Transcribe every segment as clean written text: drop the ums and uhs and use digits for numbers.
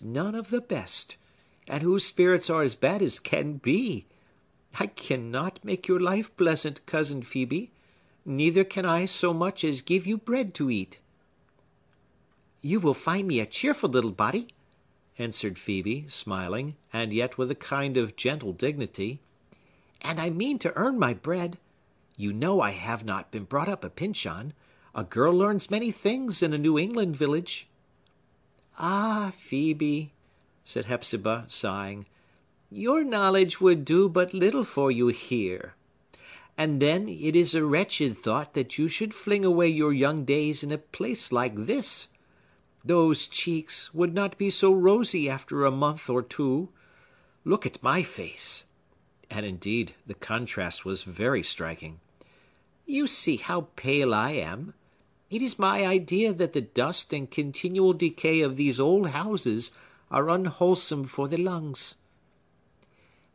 None of the best, and whose spirits are as bad as can be. I cannot make your life pleasant, Cousin Phoebe, neither can I so much as give you bread to eat." "You will find me a cheerful little body," answered Phoebe, smiling, and yet with a kind of gentle dignity, "and I mean to earn my bread. You know I have not been brought up a Pyncheon. A girl learns many things in a New England village." "Ah, Phoebe," said Hepzibah, sighing, "your knowledge would do but little for you here. And then it is a wretched thought that you should fling away your young days in a place like this. Those cheeks would not be so rosy after a month or two. Look at my face." And indeed, the contrast was very striking. "You see how pale I am. It is my idea that the dust and continual decay of these old houses are unwholesome for the lungs."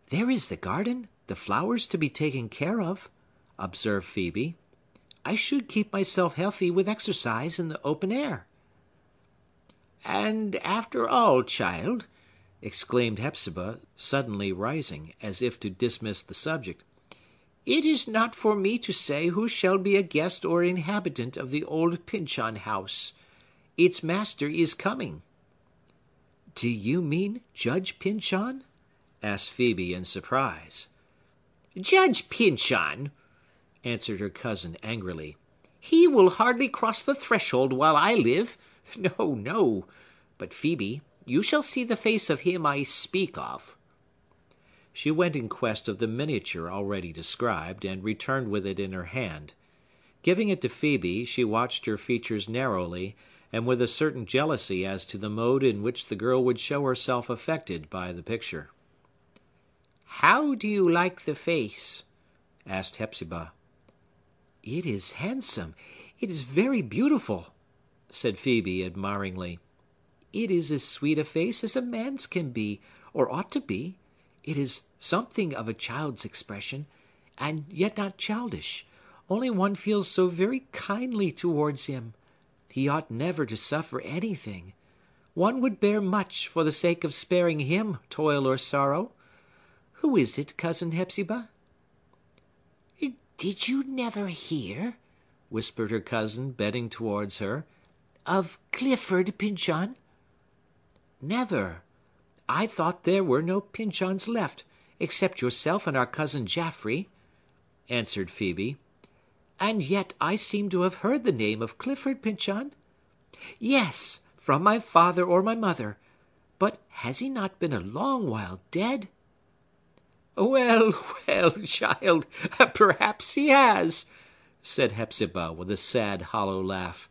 "There is the garden, the flowers to be taken care of," observed Phœbe. "I should keep myself healthy with exercise in the open air." "And after all, child," exclaimed Hepzibah, suddenly rising, as if to dismiss the subject, "it is not for me to say who shall be a guest or inhabitant of the old Pyncheon house. Its master is coming." "Do you mean Judge Pyncheon?" asked Phœbe in surprise. "Judge Pyncheon!" answered her cousin angrily. "He will hardly cross the threshold while I live. No, no. But, Phœbe, you shall see the face of him I speak of." She went in quest of the miniature already described, and returned with it in her hand. Giving it to Phœbe, she watched her features narrowly, and with a certain jealousy as to the mode in which the girl would show herself affected by the picture. "How do you like the face?" asked Hepzibah. "It is handsome. It is very beautiful," said Phœbe admiringly. "It is as sweet a face as a man's can be, or ought to be. It is something of a child's expression, and yet not childish, only one feels so very kindly towards him. He ought never to suffer anything. One would bear much for the sake of sparing him toil or sorrow. Who is it, Cousin Hepzibah?" "Did you never hear," whispered her cousin, bending towards her, "of Clifford Pyncheon?" "Never. I thought there were no Pyncheons left, except yourself and our cousin Jaffrey," answered Phœbe. "And yet I seem to have heard the name of Clifford Pyncheon. Yes, from my father or my mother. But has he not been a long while dead?" "Well, well, child, perhaps he has," said Hepzibah, with a sad, hollow laugh.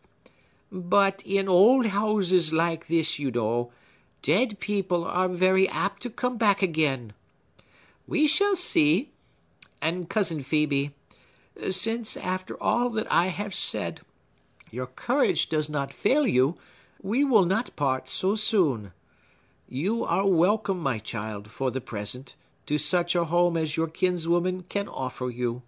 "But in old houses like this, you know, dead people are very apt to come back again. We shall see. And, Cousin Phœbe, since, after all that I have said, your courage does not fail you, we will not part so soon. You are welcome, my child, for the present, to such a home as your kinswoman can offer you."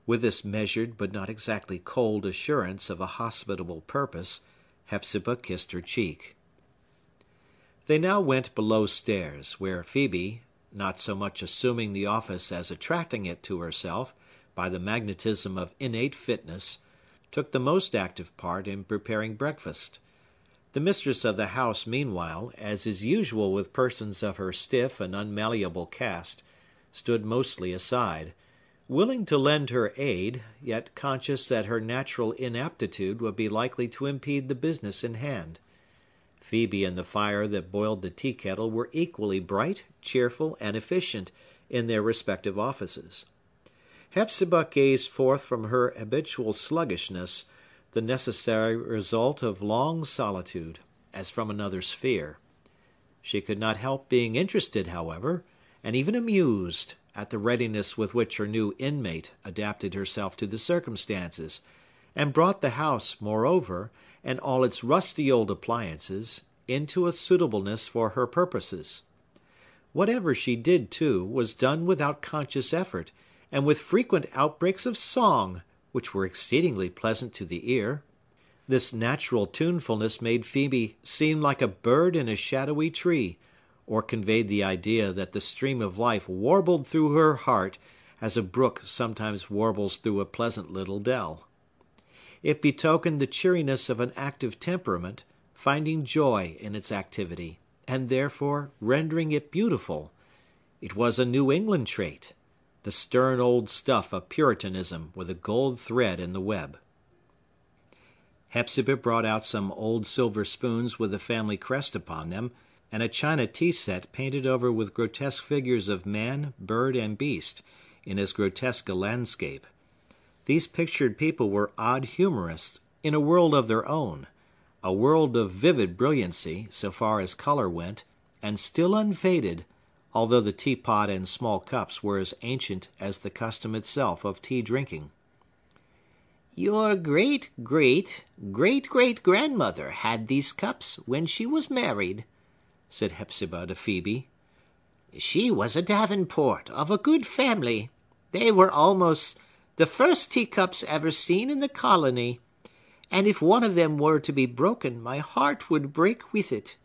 With this measured but not exactly cold assurance of a hospitable purpose, Hepzibah kissed her cheek. They now went below stairs, where Phœbe, not so much assuming the office as attracting it to herself by the magnetism of innate fitness, took the most active part in preparing breakfast. The mistress of the house, meanwhile, as is usual with persons of her stiff and unmalleable cast, stood mostly aside, willing to lend her aid, yet conscious that her natural inaptitude would be likely to impede the business in hand. Phœbe and the fire that boiled the tea-kettle were equally bright, cheerful, and efficient in their respective offices. Hepzibah gazed forth from her habitual sluggishness, the necessary result of long solitude, as from another sphere. She could not help being interested, however, and even amused, at the readiness with which her new inmate adapted herself to the circumstances, and brought the house, moreover, and all its rusty old appliances, into a suitableness for her purposes. Whatever she did, too, was done without conscious effort, and with frequent outbreaks of song, which were exceedingly pleasant to the ear. This natural tunefulness made Phoebe seem like a bird in a shadowy tree, or conveyed the idea that the stream of life warbled through her heart as a brook sometimes warbles through a pleasant little dell. It betokened the cheeriness of an active temperament, finding joy in its activity, and therefore rendering it beautiful. It was a New England trait, the stern old stuff of Puritanism with a gold thread in the web. Hepzibah brought out some old silver spoons with the family crest upon them, and a china tea set painted over with grotesque figures of man, bird, and beast, in as grotesque a landscape. These pictured people were odd humorists in a world of their own, a world of vivid brilliancy, so far as color went, and still unfaded, although the teapot and small cups were as ancient as the custom itself of tea drinking. Your great-great-great-great-grandmother had these cups when she was married, said Hepzibah to Phœbe. She was a Davenport, of a good family. They were almost the first teacups ever seen in the colony, and if one of them were to be broken, my heart would break with it.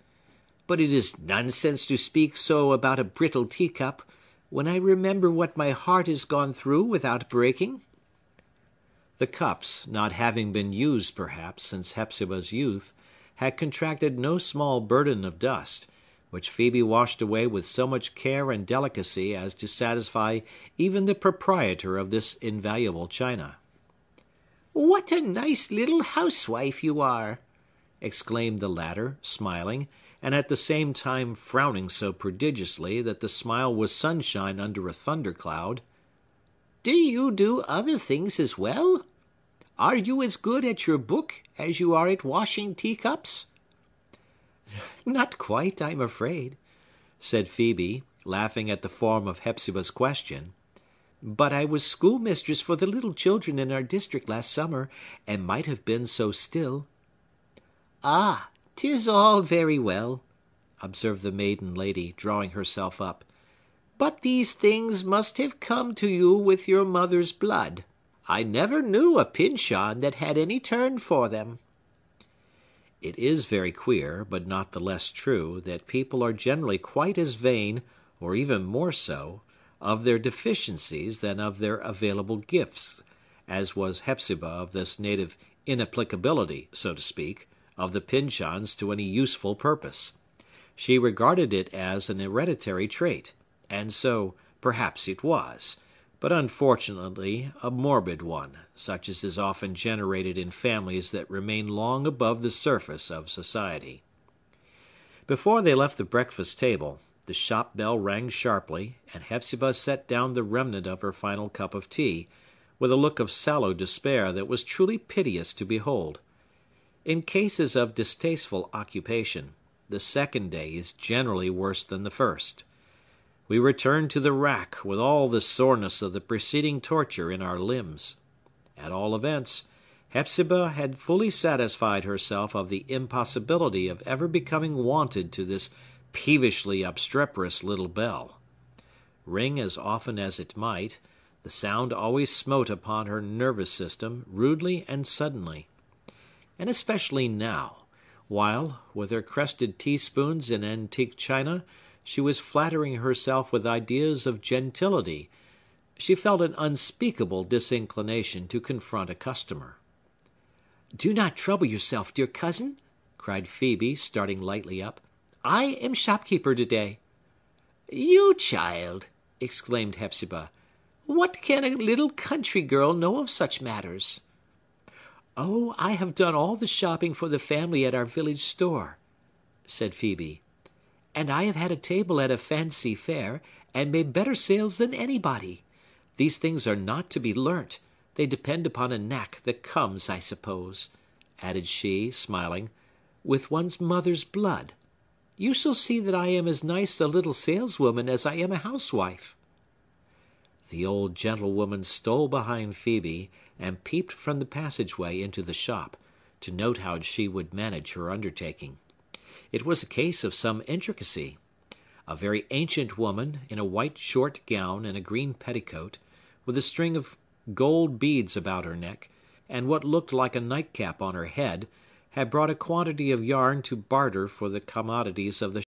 But it is nonsense to speak so about a brittle teacup, when I remember what my heart has gone through without breaking. The cups, not having been used, perhaps, since Hepzibah's youth, had contracted no small burden of dust, which Phœbe washed away with so much care and delicacy as to satisfy even the proprietor of this invaluable china. "What a nice little housewife you are!" exclaimed the latter, smiling, and at the same time frowning so prodigiously that the smile was sunshine under a thundercloud. "Do you do other things as well? Are you as good at your book as you are at washing teacups?" "Not quite, I'm afraid," said Phœbe, laughing at the form of Hepzibah's question. "But I was schoolmistress for the little children in our district last summer, and might have been so still." "Ah, 'tis all very well," observed the maiden lady, drawing herself up. "But these things must have come to you with your mother's blood. I never knew a Pyncheon that had any turn for them." It is very queer, but not the less true, that people are generally quite as vain, or even more so, of their deficiencies than of their available gifts, as was Hepzibah of this native inapplicability, so to speak, of the Pyncheons to any useful purpose. She regarded it as an hereditary trait, and so, perhaps it was, but unfortunately a morbid one, such as is often generated in families that remain long above the surface of society. Before they left the breakfast table, the shop bell rang sharply, and Hepzibah set down the remnant of her final cup of tea, with a look of sallow despair that was truly piteous to behold. In cases of distasteful occupation, the second day is generally worse than the first. We return to the rack with all the soreness of the preceding torture in our limbs. At all events, Hepzibah had fully satisfied herself of the impossibility of ever becoming wonted to this peevishly obstreperous little bell. Ring as often as it might, the sound always smote upon her nervous system rudely and suddenly. And especially now, while, with her crested teaspoons and antique china, she was flattering herself with ideas of gentility, she felt an unspeakable disinclination to confront a customer. "Do not trouble yourself, dear cousin," cried Phœbe, starting lightly up. "I am shopkeeper today." "You, child!" exclaimed Hepzibah. "What can a little country girl know of such matters?" "Oh, I have done all the shopping for the family at our village store," said Phœbe. "And I have had a table at a fancy fair, and made better sales than anybody. These things are not to be learnt. They depend upon a knack that comes, I suppose," added she, smiling, "with one's mother's blood. You shall see that I am as nice a little saleswoman as I am a housewife." The old gentlewoman stole behind Phœbe, and peeped from the passageway into the shop, to note how she would manage her undertaking. It was a case of some intricacy. A very ancient woman, in a white short gown and a green petticoat, with a string of gold beads about her neck, and what looked like a nightcap on her head, had brought a quantity of yarn to barter for the commodities of the